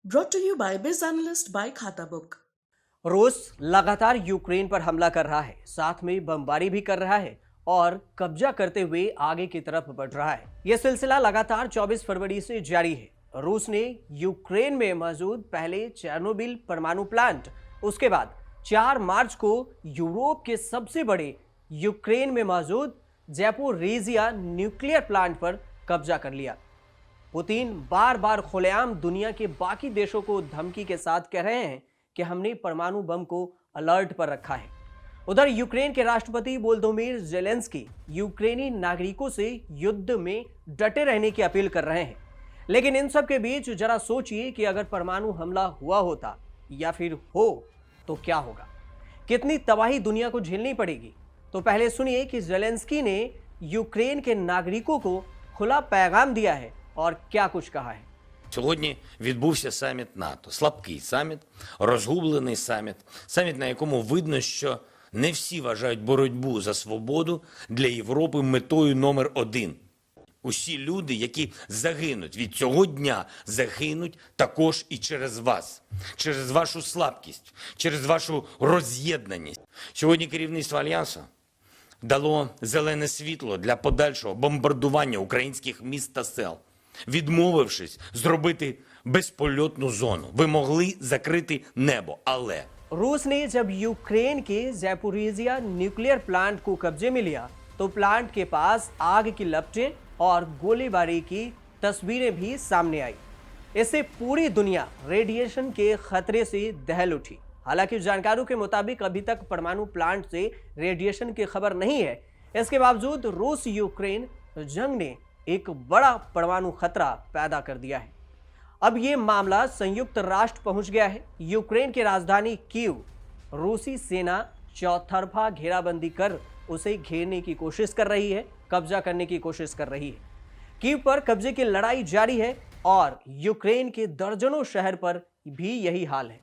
Brought to you by Biz Analyst by खाता book. रूस लगातार यूक्रेन पर हमला कर रहा है, साथ में बमबारी भी कर रहा है और कब्जा करते हुए आगे की तरफ बढ़ रहा है। यह सिलसिला लगातार 24 फरवरी से जारी है। रूस ने यूक्रेन में मौजूद पहले चेर्नोबिल परमाणु प्लांट, उसके बाद 4 मार्च को यूरोप के सबसे बड़े यूक्रेन में मौजूद ज़ैपोरिज़िया न्यूक्लियर प्लांट पर कब्जा कर लिया। पुतिन बार बार खुलेआम दुनिया के बाकी देशों को धमकी के साथ कह रहे हैं कि हमने परमाणु बम को अलर्ट पर रखा है। उधर यूक्रेन के राष्ट्रपति वोलोदिमीर ज़ेलेंस्की यूक्रेनी नागरिकों से युद्ध में डटे रहने की अपील कर रहे हैं। लेकिन इन सब के बीच जरा सोचिए कि अगर परमाणु हमला हुआ होता या फिर हो तो क्या होगा, कितनी तबाही दुनिया को झेलनी पड़ेगी। तो पहले सुनिए कि ज़ेलेंस्की ने यूक्रेन के नागरिकों को खुला पैगाम दिया है और क्या कुछ कहा है। Сьогодні відбувся саміт НАТО. Слабкий саміт, розгублений саміт, на якому видно, що не всі вважають боротьбу за свободу для Європи метою номер один. Усі люди, які загинуть від цього дня, загинуть також і через вас, через вашу слабкість, через вашу роз'єднаність. Сьогодні керівництво Альянсу дало зелене світло для подальшого бомбардування українських міст та сел. Відмовившись зробити безпольотну зону, ви могли закрити небо, але रूस ने जब यूक्रेन के ज़ैपोरिज़िया न्यूक्लियर प्लांट को कब्जे में लिया तो प्लांट के पास आग की लपटें और गोलीबारी की तस्वीरें भी सामने आई। इससे पूरी दुनिया रेडिएशन के खतरे से दहल उठी। हालांकि जानकारों के मुताबिक अभी तक परमाणु प्लांट से रेडिएशन की खबर नहीं है। इसके बावजूद रूस यूक्रेन जंग ने एक बड़ा परमाणु खतरा पैदा कर दिया है। अब ये मामला संयुक्त राष्ट्र पहुंच गया है। यूक्रेन की राजधानी कीव रूसी सेना चौतरफा घेराबंदी कर उसे घेरने की कोशिश कर रही है, कब्जा करने की कोशिश कर रही है। कीव पर कब्जे की लड़ाई जारी है और यूक्रेन के दर्जनों शहर पर भी यही हाल है,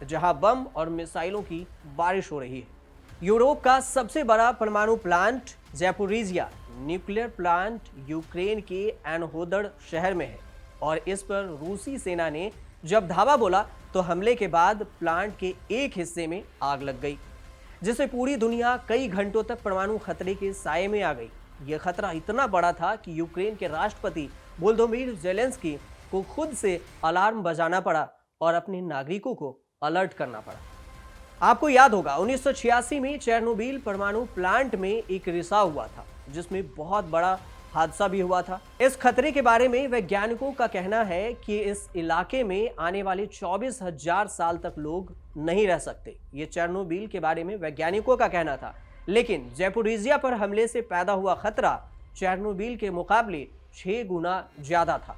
जहां बम और मिसाइलों की बारिश हो रही है। यूरोप का सबसे बड़ा परमाणु plant Zaporizhzhia nuclear plant Ukraine के एनहोदर शहर में है और इस पर रूसी सेना ने जब धावा बोला तो हमले के बाद प्लांट के एक हिस्से में आग लग गई, जिससे पूरी दुनिया कई घंटों तक परमाणु खतरे के साये में आ गई। यह खतरा इतना बड़ा था कि यूक्रेन के राष्ट्रपति वोलोदिमीर ज़ेलेंस्की को खुद से अलार्म बजाना पड़ा और अपने नागरिकों को अलर्ट करना पड़ा। आपको याद होगा 1986 में चेर्नोबिल परमाणु प्लांट में एक रिसाव हुआ था, जिसमें बहुत बड़ा हादसा भी हुआ था। इस खतरे के बारे में वैज्ञानिकों का कहना है कि इस इलाके में आने वाले 24,000 साल तक लोग नहीं रह सकते। ये चेर्नोबिल के बारे में वैज्ञानिकों का कहना था, लेकिन ज़ैपोरिज़िया पर हमले से पैदा हुआ खतरा चेर्नोबिल के मुकाबले 6 गुना ज्यादा था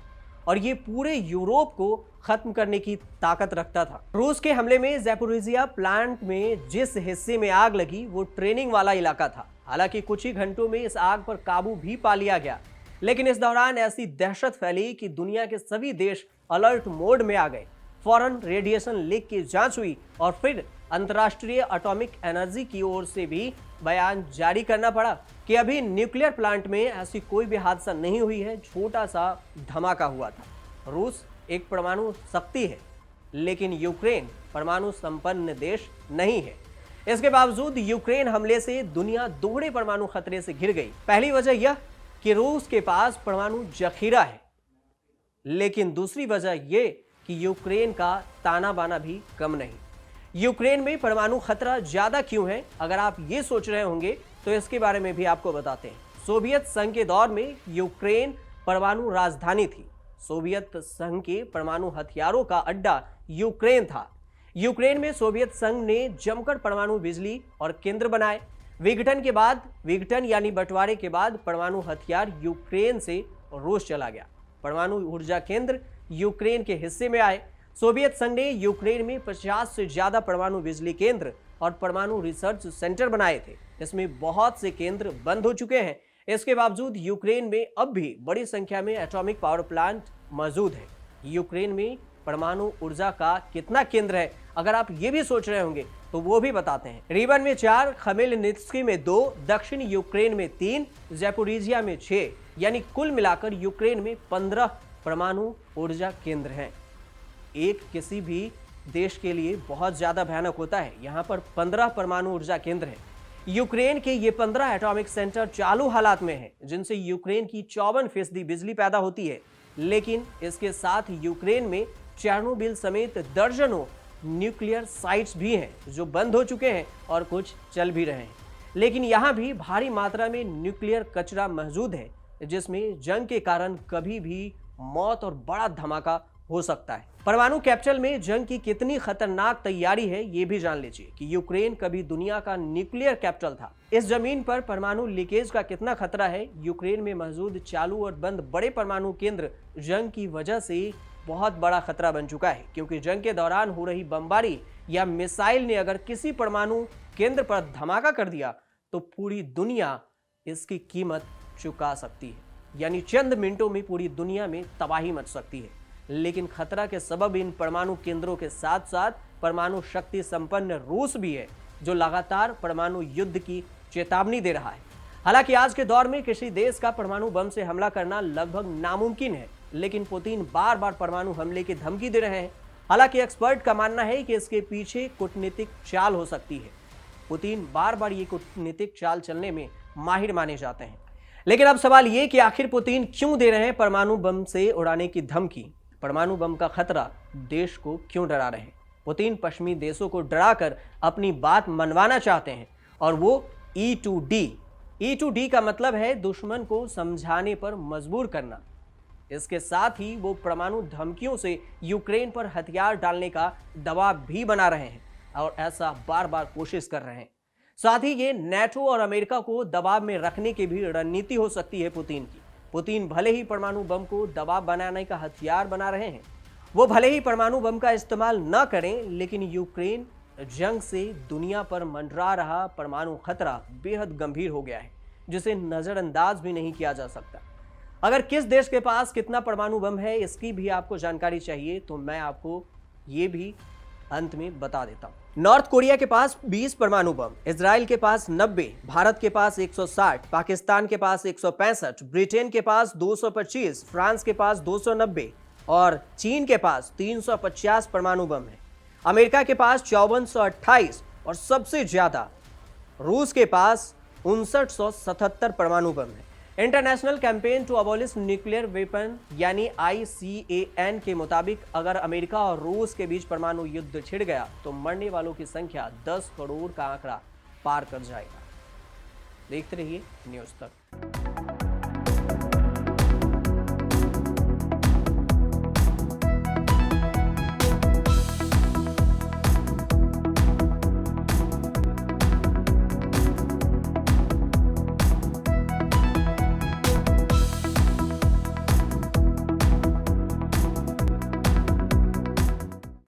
और ये पूरे यूरोप को खत्म करने की ताकत रखता था। रूस के हमले में ज़ैपोरिज़िया प्लांट में जिस हिस्से में आग लगी वो ट्रेनिंग वाला इलाका था। हालांकि कुछ ही घंटों में इस आग पर काबू भी पा लिया गया, लेकिन इस दौरान ऐसी दहशत फैली कि दुनिया के सभी देश अलर्ट मोड में आ गए। फौरन रेडिएशन लीक की जांच हुई और फिर अंतर्राष्ट्रीय एटॉमिक एनर्जी की ओर से भी बयान जारी करना पड़ा कि अभी न्यूक्लियर प्लांट में ऐसी कोई भी हादसा नहीं हुई है, छोटा सा धमाका हुआ था। रूस एक परमाणु शक्ति है, लेकिन यूक्रेन परमाणु संपन्न देश नहीं है। इसके बावजूद यूक्रेन हमले से दुनिया दोहरे परमाणु खतरे से घिर गई। पहली वजह यह कि रूस के पास परमाणु जखीरा है, लेकिन दूसरी वजह यह कि यूक्रेन का ताना बाना भी कम नहीं। यूक्रेन में परमाणु खतरा ज्यादा क्यों है, अगर आप ये सोच रहे होंगे तो इसके बारे में भी आपको बताते हैं। सोवियत संघ के दौर में यूक्रेन परमाणु राजधानी थी। सोवियत संघ के परमाणु हथियारों का अड्डा यूक्रेन था। यूक्रेन में सोवियत संघ ने जमकर परमाणु बिजली और केंद्र बनाए। विघटन यानी बंटवारे के बाद परमाणु हथियार यूक्रेन से रूस चला गया। परमाणु ऊर्जा केंद्र यूक्रेन के हिस्से में आए। सोवियत संघ ने यूक्रेन में 50 से ज्यादा परमाणु बिजली केंद्र और परमाणु रिसर्च सेंटर बनाए थे। इसमें बहुत से केंद्र बंद हो चुके हैं। इसके बावजूद यूक्रेन में अब भी बड़ी संख्या में एटॉमिक पावर प्लांट मौजूद है। यूक्रेन में परमाणु ऊर्जा का कितना केंद्र है, अगर आप ये भी सोच रहे होंगे तो वो भी बताते हैं। रिबन में 4, खमेलनित्स्की में 2, दक्षिण यूक्रेन में 3, ज़ैपोरिज़िया में 6, यानी कुल मिलाकर यूक्रेन में 15 परमाणु ऊर्जा केंद्र हैं। एक किसी भी देश के लिए बहुत ज्यादा भयानक होता है। यहाँ पर 15 परमाणु ऊर्जा केंद्र है। यूक्रेन के ये 15 एटॉमिक सेंटर चालू हालात में हैं, जिनसे यूक्रेन की 54% बिजली पैदा होती है। लेकिन इसके साथ यूक्रेन में चेर्नोबिल समेत दर्जनों न्यूक्लियर साइट्स भी हैं जो बंद हो चुके हैं और कुछ चल भी रहे हैं। लेकिन यहाँ भी भारी मात्रा में न्यूक्लियर कचरा मौजूद है, जिसमें जंग के कारण कभी भी मौत और बड़ा धमाका हो सकता है। परमाणु कैपिटल में जंग की कितनी खतरनाक तैयारी है ये भी जान लीजिए कि यूक्रेन कभी दुनिया का न्यूक्लियर कैपिटल था। इस जमीन पर परमाणु लीकेज का कितना खतरा है। यूक्रेन में मौजूद चालू और बंद बड़े परमाणु केंद्र जंग की वजह से बहुत बड़ा खतरा बन चुका है, क्योंकि जंग के दौरान हो रही बमबारी या मिसाइल ने अगर किसी परमाणु केंद्र पर धमाका कर दिया तो पूरी दुनिया इसकी कीमत चुका सकती है, यानी चंद मिनटों में पूरी दुनिया में तबाही मच सकती है। लेकिन खतरा के सबब इन परमाणु केंद्रों के साथ साथ परमाणु शक्ति संपन्न रूस भी है, जो लगातार परमाणु युद्ध की चेतावनी दे रहा है। हालांकि आज के दौर में किसी देश का परमाणु बम से हमला करना लगभग नामुमकिन है, लेकिन पुतिन बार बार परमाणु हमले की धमकी दे रहे हैं। हालांकि एक्सपर्ट का मानना है कि इसके पीछे कूटनीतिक चाल हो सकती है। पुतिन बार बार ये कूटनीतिक चाल चलने में माहिर माने जाते हैं। लेकिन अब सवाल ये कि आखिर पुतिन क्यों दे रहे हैं परमाणु बम से उड़ाने की धमकी? परमाणु बम का खतरा देश को क्यों डरा रहे हैं? पुतिन पश्चिमी देशों को डराकर अपनी बात मनवाना चाहते हैं, और वो E2D का मतलब है दुश्मन को समझाने पर मजबूर करना। इसके साथ ही वो परमाणु धमकियों से यूक्रेन पर हथियार डालने का दबाव भी बना रहे हैं और ऐसा बार बार कोशिश कर रहे हैं। साथ ही ये नेटो और अमेरिका को दबाव में रखने की भी रणनीति हो सकती है पुतिन की। पुतिन भले ही परमाणु बम को दबाव बनाने का हथियार बना रहे हैं, वो भले ही परमाणु बम का इस्तेमाल न करें, लेकिन यूक्रेन जंग से दुनिया पर मंडरा रहा परमाणु खतरा बेहद गंभीर हो गया है, जिसे नजरअंदाज भी नहीं किया जा सकता। अगर किस देश के पास कितना परमाणु बम है इसकी भी आपको जानकारी चाहिए तो मैं आपको ये भी अंत में बता देता हूं। नॉर्थ कोरिया के पास 20 परमाणु बम, इजराइल के पास 90, भारत के पास 160, पाकिस्तान के पास 165, ब्रिटेन के पास 225, फ्रांस के पास 290 और चीन के पास 350 परमाणु बम है। अमेरिका के पास 5428 और सबसे ज्यादा रूस के पास 5977 परमाणु बम है। International campaign to abolish nuclear weapon यानी ICAN के मुताबिक अगर अमेरिका और रूस के बीच परमाणु युद्ध छिड़ गया तो मरने वालों की संख्या 10 करोड़ का आंकड़ा पार कर जाएगा। देखते रहिए न्यूज़ तक।